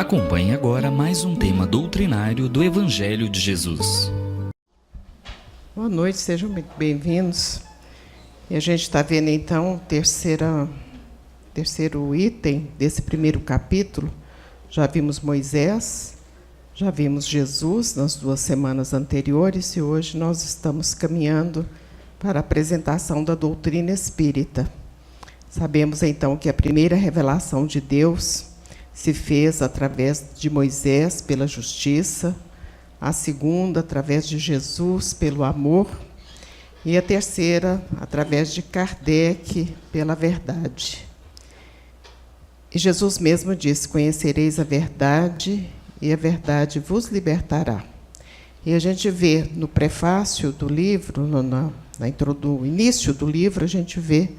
Acompanhe agora mais um tema doutrinário do Evangelho de Jesus. Boa noite, sejam muito bem-vindos. E a gente está vendo, então, o terceiro item desse primeiro capítulo. Já vimos Moisés, já vimos Jesus nas 2 semanas anteriores, e hoje nós estamos caminhando para a apresentação da doutrina espírita. Sabemos, então, que a primeira revelação de Deus se fez através de Moisés pela justiça, a segunda através de Jesus pelo amor e a terceira através de Kardec pela verdade. E Jesus mesmo disse: conhecereis a verdade e a verdade vos libertará. E a gente vê no prefácio do livro, no início do livro, a gente vê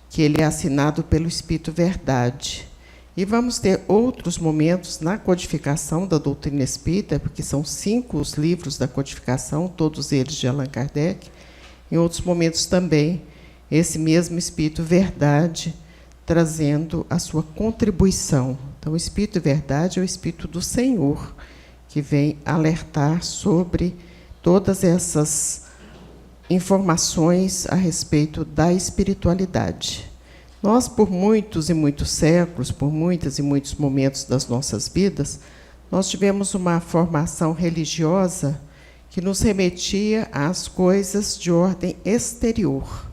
que ele é assinado pelo Espírito Verdade. E vamos ter outros momentos na codificação da doutrina espírita, porque são 5 os livros da codificação, todos eles de Allan Kardec. Em outros momentos também, esse mesmo Espírito Verdade trazendo a sua contribuição. Então, o Espírito Verdade é o Espírito do Senhor, que vem alertar sobre todas essas informações a respeito da espiritualidade. Nós, por muitos e muitos séculos, por muitos e muitos momentos das nossas vidas, nós tivemos uma formação religiosa que nos remetia às coisas de ordem exterior.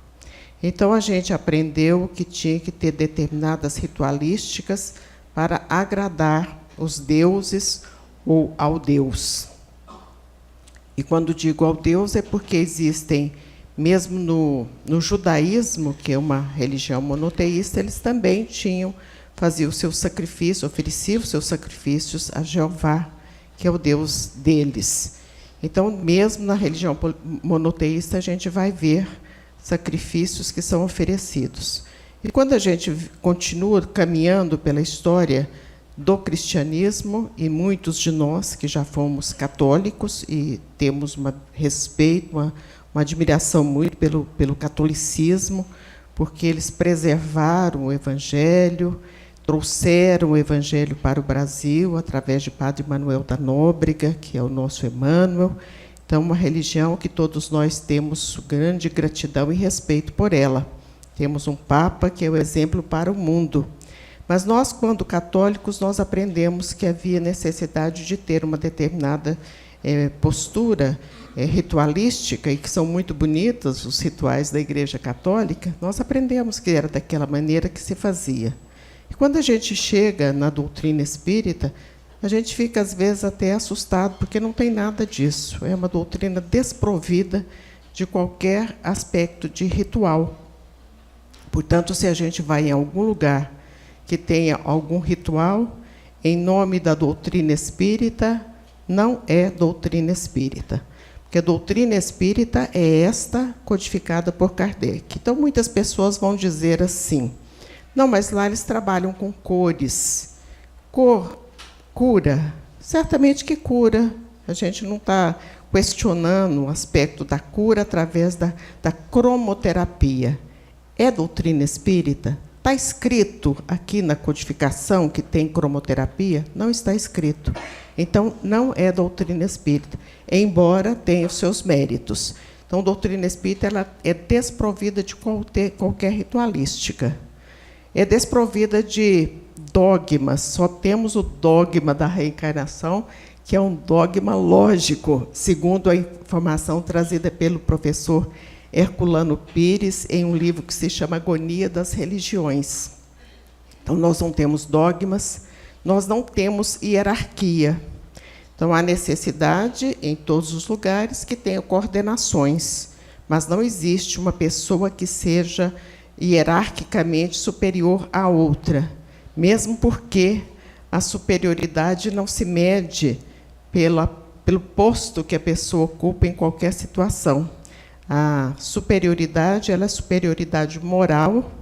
Então, a gente aprendeu que tinha que ter determinadas ritualísticas para agradar os deuses ou ao Deus. E quando digo ao Deus, é porque existem, mesmo no judaísmo, que é uma religião monoteísta, eles também faziam o seu sacrifício, ofereciam os seus sacrifícios a Jeová, que é o Deus deles. Então, mesmo na religião monoteísta, a gente vai ver sacrifícios que são oferecidos. E quando a gente continua caminhando pela história do cristianismo, e muitos de nós que já fomos católicos e temos respeito, uma admiração muito pelo catolicismo, porque eles preservaram o Evangelho, trouxeram o Evangelho para o Brasil através de Padre Manuel da Nóbrega, que é o nosso Emmanuel. Então, uma religião que todos nós temos grande gratidão e respeito por ela. Temos um Papa que é o exemplo para o mundo. Mas nós, quando católicos, nós aprendemos que havia necessidade de ter uma determinada postura ritualística, e que são muito bonitas os rituais da Igreja Católica. Nós aprendemos que era daquela maneira que se fazia. E quando a gente chega na doutrina espírita, a gente fica, às vezes, até assustado, porque não tem nada disso. É uma doutrina desprovida de qualquer aspecto de ritual. Portanto, se a gente vai em algum lugar que tenha algum ritual, em nome da doutrina espírita, não é doutrina espírita. Porque a doutrina espírita é esta codificada por Kardec. Então, muitas pessoas vão dizer assim: não, mas lá eles trabalham com cores. Cor cura? Certamente que cura. A gente não está questionando o aspecto da cura através da cromoterapia. É doutrina espírita? Está escrito aqui na codificação que tem cromoterapia? Não está escrito. Então, não é doutrina espírita, embora tenha os seus méritos. Então, a doutrina espírita ela é desprovida de qualquer ritualística. É desprovida de dogmas. Só temos o dogma da reencarnação, que é um dogma lógico, segundo a informação trazida pelo professor Herculano Pires, em um livro que se chama Agonia das Religiões. Então, nós não temos dogmas, nós não temos hierarquia. Então, há necessidade, em todos os lugares, que tenha coordenações, mas não existe uma pessoa que seja hierarquicamente superior à outra, mesmo porque a superioridade não se mede pelo posto que a pessoa ocupa em qualquer situação. A superioridade ela é superioridade moral,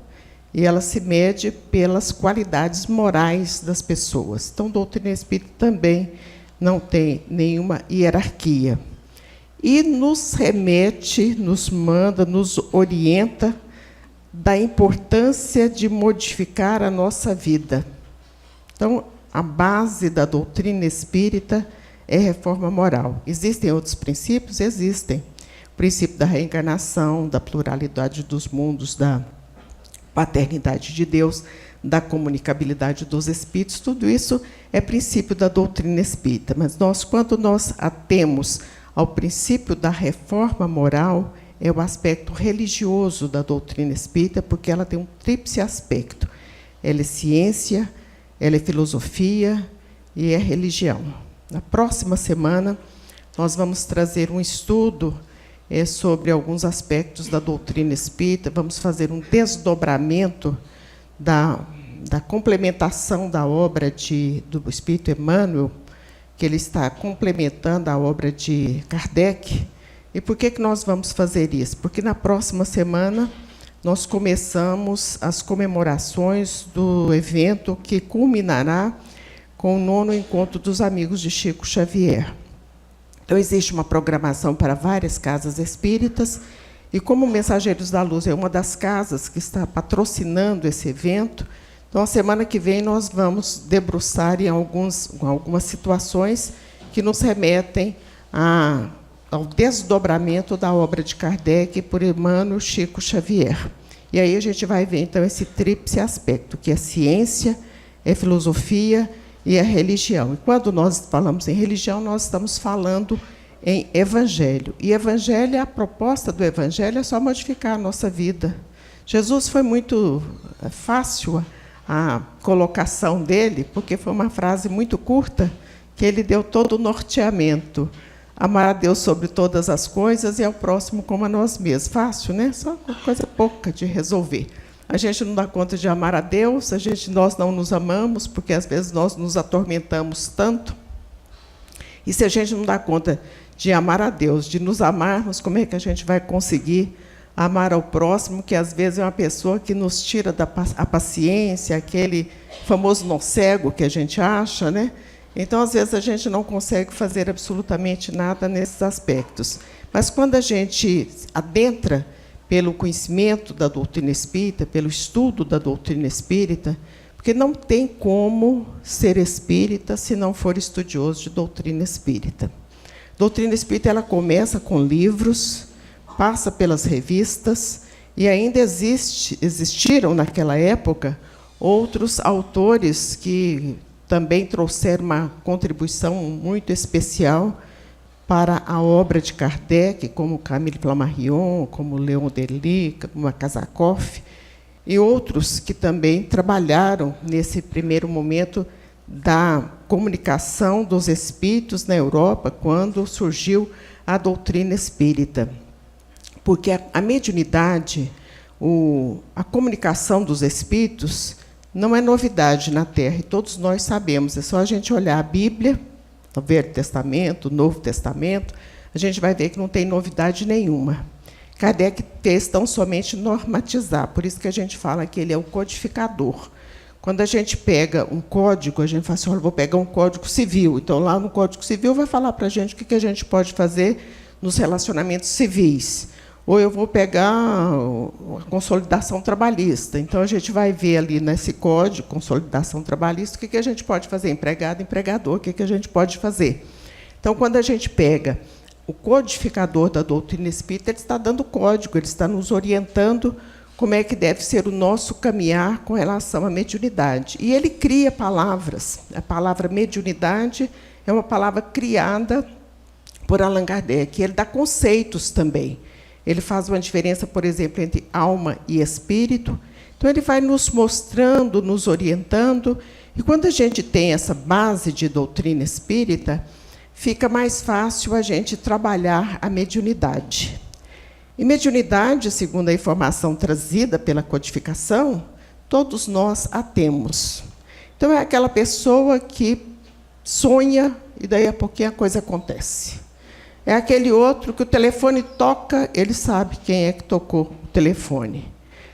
e ela se mede pelas qualidades morais das pessoas. Então, a doutrina espírita também não tem nenhuma hierarquia. E nos remete, nos manda, nos orienta da importância de modificar a nossa vida. Então, a base da doutrina espírita é reforma moral. Existem outros princípios? Existem. O princípio da reencarnação, da pluralidade dos mundos, da paternidade de Deus, da comunicabilidade dos espíritos, tudo isso é princípio da doutrina espírita. Mas quando nós atemos ao princípio da reforma moral, é o aspecto religioso da doutrina espírita, porque ela tem um tríplice aspecto. Ela é ciência, ela é filosofia e é religião. Na próxima semana, nós vamos trazer um estudo sobre alguns aspectos da doutrina espírita, vamos fazer um desdobramento da complementação da obra do Espírito Emmanuel, que ele está complementando a obra de Kardec. E por que nós vamos fazer isso? Porque na próxima semana nós começamos as comemorações do evento que culminará com o 9º Encontro dos Amigos de Chico Xavier. Então, existe uma programação para várias casas espíritas, e como Mensageiros da Luz é uma das casas que está patrocinando esse evento, então, a semana que vem, nós vamos debruçar em algumas situações que nos remetem ao desdobramento da obra de Kardec por Emmanuel Chico Xavier. E aí a gente vai ver, então, esse tríplice aspecto, que é ciência, é filosofia e é religião. E quando nós falamos em religião, nós estamos falando em evangelho. E evangelho, a proposta do evangelho é só modificar a nossa vida. Jesus foi muito fácil a colocação dele, porque foi uma frase muito curta, que ele deu todo o norteamento. Amar a Deus sobre todas as coisas e ao próximo como a nós mesmos. Fácil, né? Só uma coisa pouca de resolver. A gente não dá conta de amar a Deus, nós não nos amamos, porque às vezes nós nos atormentamos tanto. E se a gente não dá conta de amar a Deus, de nos amarmos, como é que a gente vai conseguir amar ao próximo, que às vezes é uma pessoa que nos tira a paciência, aquele famoso nó cego que a gente acha, né? Então, às vezes, a gente não consegue fazer absolutamente nada nesses aspectos. Mas, quando a gente adentra pelo conhecimento da doutrina espírita, pelo estudo da doutrina espírita, porque não tem como ser espírita se não for estudioso de doutrina espírita. Doutrina espírita ela começa com livros, passa pelas revistas, e ainda existiram, naquela época, outros autores que também trouxeram uma contribuição muito especial para a obra de Kardec, como Camille Flammarion, como Leon Denis, como Akasakov, e outros que também trabalharam nesse primeiro momento da comunicação dos espíritos na Europa, quando surgiu a doutrina espírita. Porque a mediunidade, a comunicação dos espíritos, não é novidade na Terra, e todos nós sabemos. É só a gente olhar a Bíblia, o Velho Testamento, o Novo Testamento, a gente vai ver que não tem novidade nenhuma. Kardec fez tão somente normatizar, por isso que a gente fala que ele é o codificador. Quando a gente pega um código, a gente fala assim, olha, vou pegar um código civil. Então, lá no Código Civil vai falar para a gente o que a gente pode fazer nos relacionamentos civis. Ou eu vou pegar a consolidação trabalhista. Então, a gente vai ver ali nesse código, consolidação trabalhista, o que a gente pode fazer, empregado, empregador, o que a gente pode fazer. Então, quando a gente pega o codificador da doutrina espírita, ele está dando código, ele está nos orientando como é que deve ser o nosso caminhar com relação à mediunidade. E ele cria palavras. A palavra mediunidade é uma palavra criada por Allan Kardec. Ele dá conceitos também. Ele faz uma diferença, por exemplo, entre alma e espírito. Então, ele vai nos mostrando, nos orientando. E, quando a gente tem essa base de doutrina espírita, fica mais fácil a gente trabalhar a mediunidade. E mediunidade, segundo a informação trazida pela codificação, todos nós a temos. Então, é aquela pessoa que sonha e, daí a pouquinho, a coisa acontece. É aquele outro que o telefone toca, ele sabe quem é que tocou o telefone.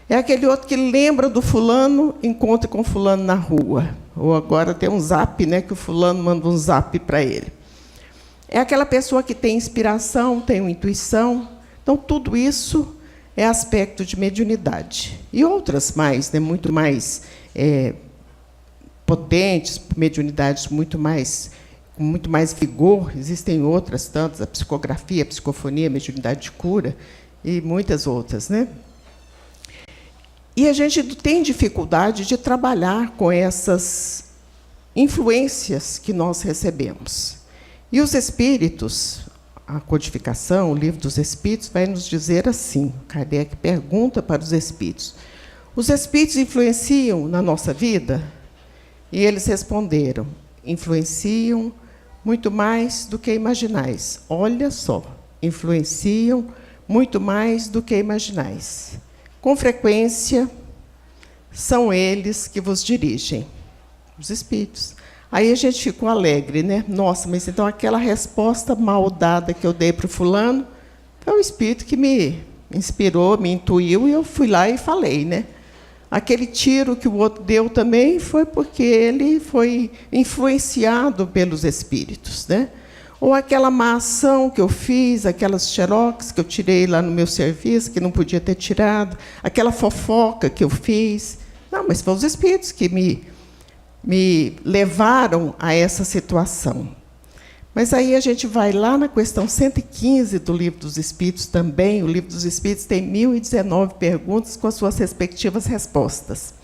É aquele outro que lembra do fulano, encontra com o fulano na rua. Ou agora tem um zap, né, que o fulano manda um zap para ele. É aquela pessoa que tem inspiração, tem uma intuição. Então, tudo isso é aspecto de mediunidade. E outras mais, né, muito mais potentes, mediunidades com muito mais vigor. Existem outras tantas, a psicografia, a psicofonia, a mediunidade de cura e muitas outras, né? E a gente tem dificuldade de trabalhar com essas influências que nós recebemos. E os espíritos, a codificação, o livro dos espíritos, vai nos dizer assim, Kardec pergunta para os espíritos: os espíritos influenciam na nossa vida? E eles responderam: influenciam muito mais do que imaginais. Olha só, influenciam muito mais do que imaginais. Com frequência, são eles que vos dirigem, os espíritos. Aí a gente ficou alegre, né? Nossa, mas então aquela resposta mal dada que eu dei para o fulano foi o espírito que me inspirou, me intuiu, e eu fui lá e falei, né? Aquele tiro que o outro deu também foi porque ele foi influenciado pelos espíritos, né? Ou aquela má ação que eu fiz, aquelas xerox que eu tirei lá no meu serviço, que não podia ter tirado, aquela fofoca que eu fiz. Não, mas foram os espíritos que me levaram a essa situação. Mas aí a gente vai lá na questão 115 do Livro dos Espíritos também. O Livro dos Espíritos tem 1019 perguntas com as suas respectivas respostas.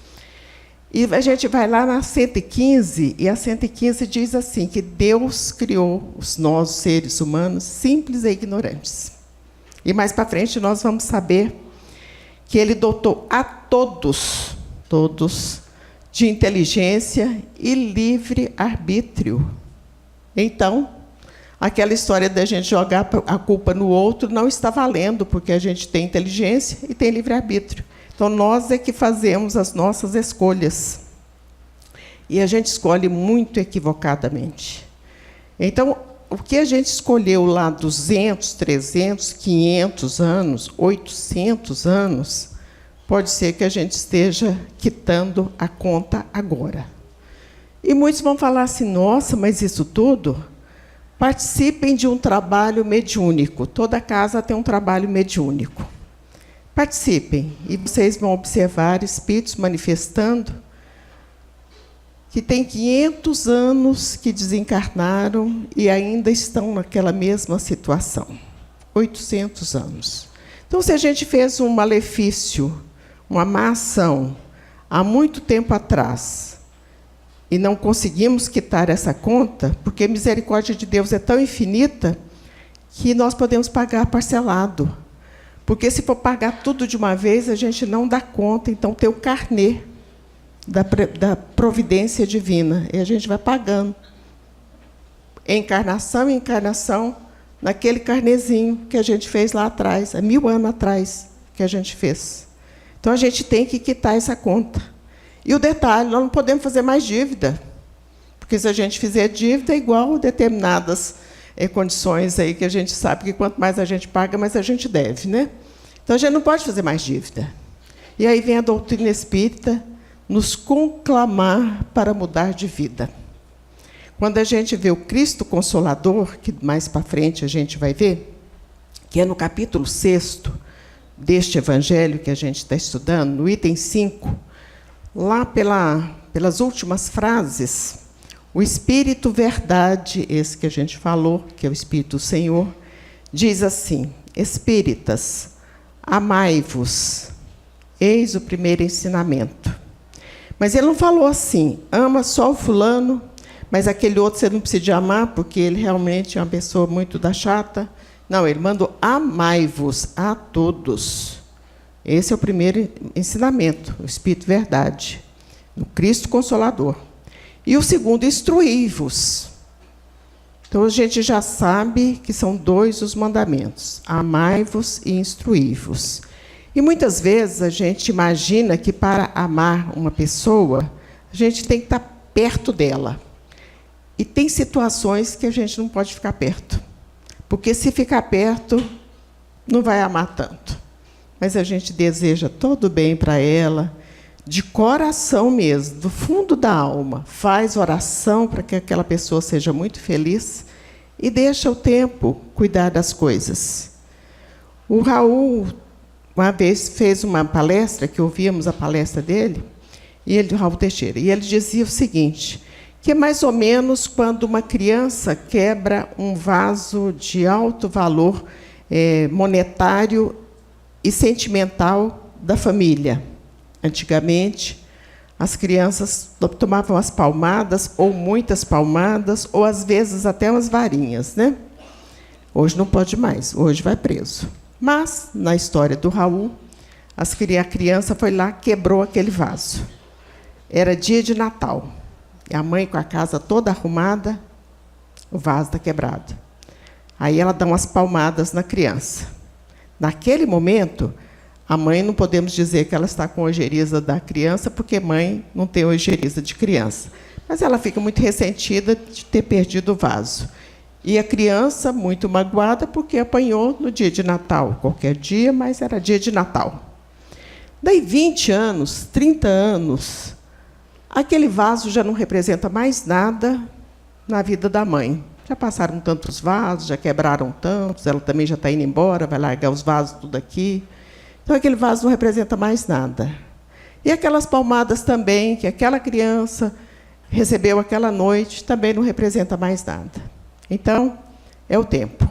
E a gente vai lá na 115, e a 115 diz assim, que Deus criou nós, os seres humanos, simples e ignorantes. E mais para frente nós vamos saber que Ele dotou a todos, de inteligência e livre arbítrio. Então, aquela história da gente jogar a culpa no outro não está valendo, porque a gente tem inteligência e tem livre arbítrio. Então, nós é que fazemos as nossas escolhas. E a gente escolhe muito equivocadamente. Então, o que a gente escolheu lá 200, 300, 500 anos, 800 anos, pode ser que a gente esteja quitando a conta agora. E muitos vão falar assim, nossa, mas isso tudo? Participem de um trabalho mediúnico. Toda casa tem um trabalho mediúnico. Participem, e vocês vão observar espíritos manifestando que tem 500 anos que desencarnaram e ainda estão naquela mesma situação. 800 anos. Então, se a gente fez um malefício, uma má ação, há muito tempo atrás, e não conseguimos quitar essa conta, porque a misericórdia de Deus é tão infinita que nós podemos pagar parcelado. Porque, se for pagar tudo de uma vez, a gente não dá conta. Então, tem o carnê da providência divina. E a gente vai pagando. Encarnação em encarnação, naquele carnezinho que a gente fez lá atrás, há 1000 anos atrás, que a gente fez. Então, a gente tem que quitar essa conta. E o detalhe, nós não podemos fazer mais dívida. Porque, se a gente fizer dívida, é igual a determinadas condições aí que a gente sabe que quanto mais a gente paga, mais a gente deve, né? Então, a gente não pode fazer mais dívida. E aí vem a doutrina espírita nos conclamar para mudar de vida. Quando a gente vê o Cristo Consolador, que mais para frente a gente vai ver, que é no capítulo 6º deste Evangelho que a gente está estudando, no item 5, lá pelas últimas frases, o Espírito Verdade, esse que a gente falou, que é o Espírito do Senhor, diz assim, espíritas, amai-vos, eis o primeiro ensinamento. Mas ele não falou assim, ama só o fulano, mas aquele outro você não precisa de amar, porque ele realmente é uma pessoa muito da chata. Não, ele mandou amai-vos a todos. Esse é o primeiro ensinamento, o Espírito Verdade, o Cristo Consolador. E o segundo, instruí-vos. Então, a gente já sabe que são 2 os mandamentos, amai-vos e instruí-vos. E, muitas vezes, a gente imagina que, para amar uma pessoa, a gente tem que estar perto dela. E tem situações que a gente não pode ficar perto. Porque, se ficar perto, não vai amar tanto. Mas a gente deseja todo o bem para ela, de coração mesmo, do fundo da alma, faz oração para que aquela pessoa seja muito feliz e deixa o tempo cuidar das coisas. O Raul, uma vez, fez uma palestra, que ouvíamos a palestra dele, Raul Teixeira, e ele dizia o seguinte, que é mais ou menos quando uma criança quebra um vaso de alto valor monetário e sentimental da família. Antigamente, as crianças tomavam as palmadas, ou muitas palmadas, ou às vezes até umas varinhas, né? Hoje não pode mais, hoje vai preso. Mas, na história do Raul, a criança foi lá, quebrou aquele vaso. Era dia de Natal. E a mãe, com a casa toda arrumada, o vaso está quebrado. Aí ela dá umas palmadas na criança. Naquele momento, a mãe, não podemos dizer que ela está com ojeriza da criança, porque mãe não tem ojeriza de criança. Mas ela fica muito ressentida de ter perdido o vaso. E a criança, muito magoada, porque apanhou no dia de Natal. Qualquer dia, mas era dia de Natal. Daí 20 anos, 30 anos, aquele vaso já não representa mais nada na vida da mãe. Já passaram tantos vasos, já quebraram tantos, ela também já está indo embora, vai largar os vasos tudo aqui. Então, aquele vaso não representa mais nada. E aquelas palmadas também, que aquela criança recebeu aquela noite, também não representa mais nada. Então, é o tempo.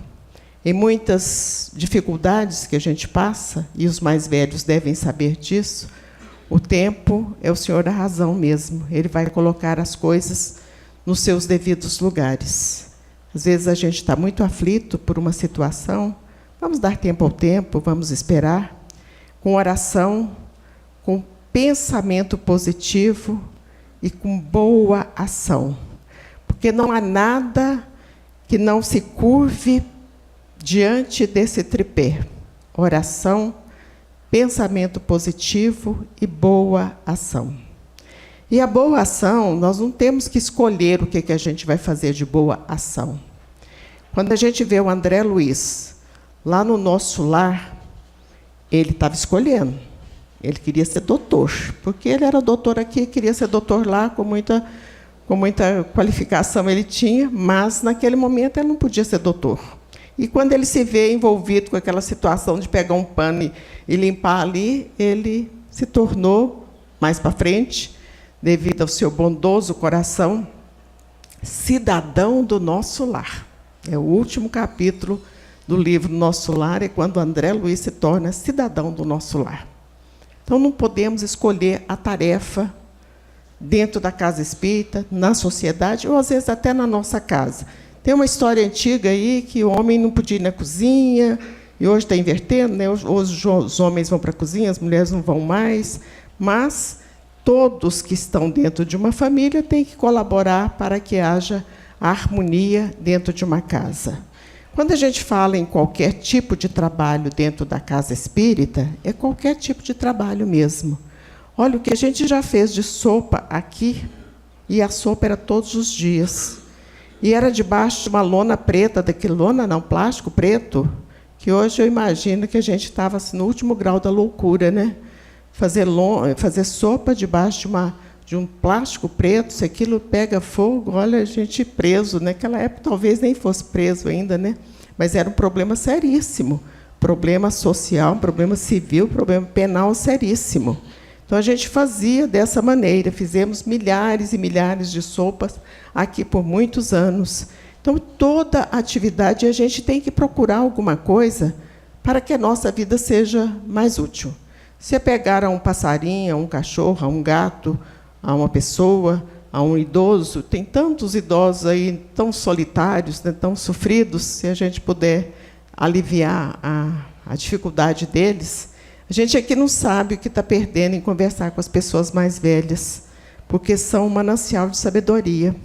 Em muitas dificuldades que a gente passa, e os mais velhos devem saber disso, o tempo é o senhor da razão mesmo. Ele vai colocar as coisas nos seus devidos lugares. Às vezes a gente está muito aflito por uma situação, vamos dar tempo ao tempo, vamos esperar, com oração, com pensamento positivo e com boa ação. Porque não há nada que não se curve diante desse tripé: oração, pensamento positivo e boa ação. E a boa ação, nós não temos que escolher o que a gente vai fazer de boa ação. Quando a gente vê o André Luiz, lá no Nosso Lar, ele estava escolhendo. Ele queria ser doutor, porque ele era doutor aqui, queria ser doutor lá, com muita qualificação ele tinha, mas, naquele momento, ele não podia ser doutor. E, quando ele se vê envolvido com aquela situação de pegar um pano e limpar ali, ele se tornou, mais para frente, devido ao seu bondoso coração, cidadão do Nosso Lar. É o último capítulo do livro Nosso Lar, é quando André Luiz se torna cidadão do Nosso Lar. Então, não podemos escolher a tarefa dentro da casa espírita, na sociedade, ou, às vezes, até na nossa casa. Tem uma história antiga aí que o homem não podia ir na cozinha, e hoje está invertendo, né? Hoje os homens vão para a cozinha, as mulheres não vão mais, mas todos que estão dentro de uma família têm que colaborar para que haja a harmonia dentro de uma casa. Quando a gente fala em qualquer tipo de trabalho dentro da casa espírita, é qualquer tipo de trabalho mesmo. Olha, o que a gente já fez de sopa aqui, e a sopa era todos os dias. E era debaixo de uma lona preta, plástico preto, que hoje eu imagino que a gente estava assim, no último grau da loucura, né? Fazer sopa debaixo de um plástico preto, se aquilo pega fogo, olha, a gente preso. Naquela época talvez nem fosse preso ainda, né? Mas era um problema seríssimo, problema social, problema civil, problema penal seríssimo. Então, a gente fazia dessa maneira, fizemos milhares e milhares de sopas aqui por muitos anos. Então, toda atividade, a gente tem que procurar alguma coisa para que a nossa vida seja mais útil. Se é pegar a um passarinho, a um cachorro, a um gato, a uma pessoa, a um idoso, tem tantos idosos aí tão solitários, né, tão sofridos, se a gente puder aliviar a dificuldade deles. A gente aqui não sabe o que está perdendo em conversar com as pessoas mais velhas, porque são um manancial de sabedoria.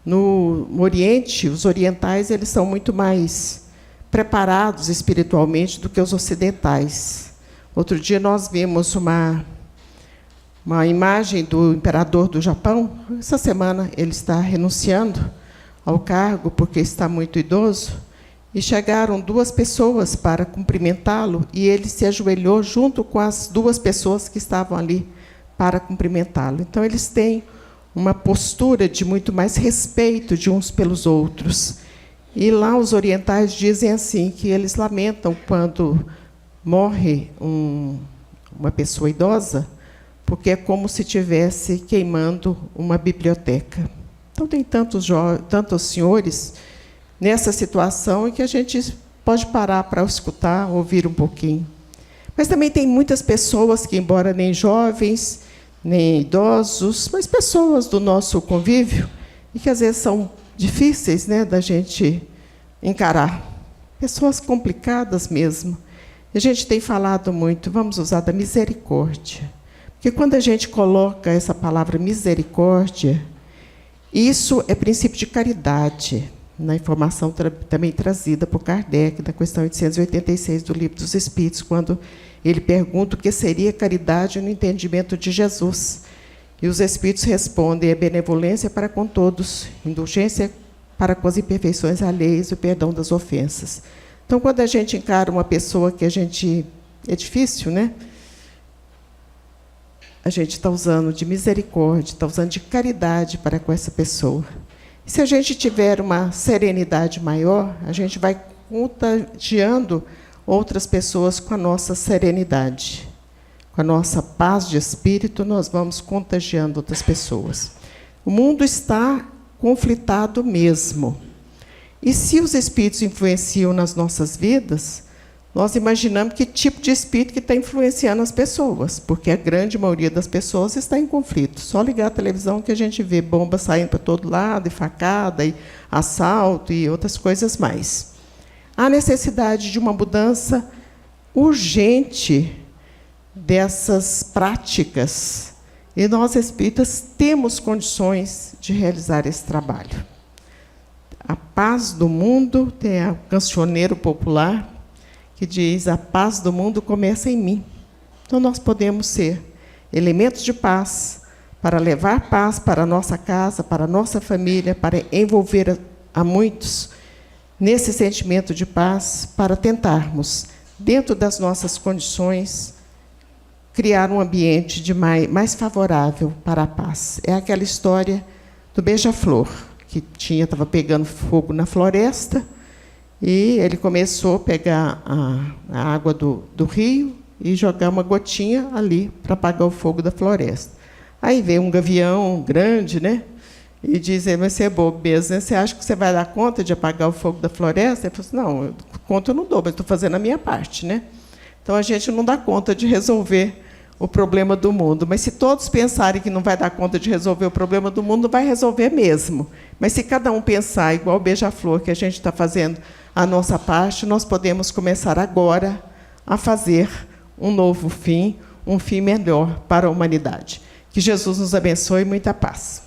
No Oriente, os orientais eles são muito mais preparados espiritualmente do que os ocidentais. Outro dia nós vimos uma imagem do imperador do Japão. Essa semana ele está renunciando ao cargo porque está muito idoso. E chegaram duas pessoas para cumprimentá-lo, e ele se ajoelhou junto com as duas pessoas que estavam ali para cumprimentá-lo. Então, eles têm uma postura de muito mais respeito de uns pelos outros. E lá os orientais dizem assim, que eles lamentam quando morre uma pessoa idosa, porque é como se estivesse queimando uma biblioteca. Então, tem tantos senhores nessa situação em que a gente pode parar para escutar, ouvir um pouquinho. Mas também tem muitas pessoas que, embora nem jovens, nem idosos, mas pessoas do nosso convívio, e que às vezes são difíceis, né, da gente encarar. Pessoas complicadas mesmo. E a gente tem falado muito, vamos usar da misericórdia. Porque quando a gente coloca essa palavra misericórdia, isso é princípio de caridade, na informação também trazida por Kardec, da questão 886 do Livro dos Espíritos, quando ele pergunta o que seria caridade no entendimento de Jesus. E os Espíritos respondem: é benevolência para com todos, indulgência para com as imperfeições alheias e o perdão das ofensas. Então, quando a gente encara uma pessoa que a gente... é difícil, né? A gente está usando de misericórdia, está usando de caridade para com essa pessoa. E se a gente tiver uma serenidade maior, a gente vai contagiando outras pessoas com a nossa serenidade. Com a nossa paz de espírito, nós vamos contagiando outras pessoas. O mundo está conflitado mesmo. E se os espíritos influenciam nas nossas vidas, nós imaginamos que tipo de espírito que está influenciando as pessoas, porque a grande maioria das pessoas está em conflito. Só ligar a televisão que a gente vê bombas saindo para todo lado, e facada, e assalto, e outras coisas mais. Há necessidade de uma mudança urgente dessas práticas, e nós, espíritas, temos condições de realizar esse trabalho. A paz do mundo, tem o cancioneiro popular, que diz: a paz do mundo começa em mim. Então, nós podemos ser elementos de paz, para levar paz para a nossa casa, para a nossa família, para envolver a muitos nesse sentimento de paz, para tentarmos, dentro das nossas condições, criar um ambiente mais favorável para a paz. É aquela história do beija-flor, que estava pegando fogo na floresta, e ele começou a pegar a água do rio e jogar uma gotinha ali para apagar o fogo da floresta. Aí veio um gavião grande, né? E diz: mas você é bobo mesmo, né? Você acha que você vai dar conta de apagar o fogo da floresta? Ele falou assim: não, conta eu não dou, mas estou fazendo a minha parte, né? Então, a gente não dá conta de resolver o problema do mundo. Mas se todos pensarem que não vai dar conta de resolver o problema do mundo, vai resolver mesmo. Mas se cada um pensar igual o beija-flor, que a gente está fazendo a nossa parte, nós podemos começar agora a fazer um novo fim, um fim melhor para a humanidade. Que Jesus nos abençoe e muita paz.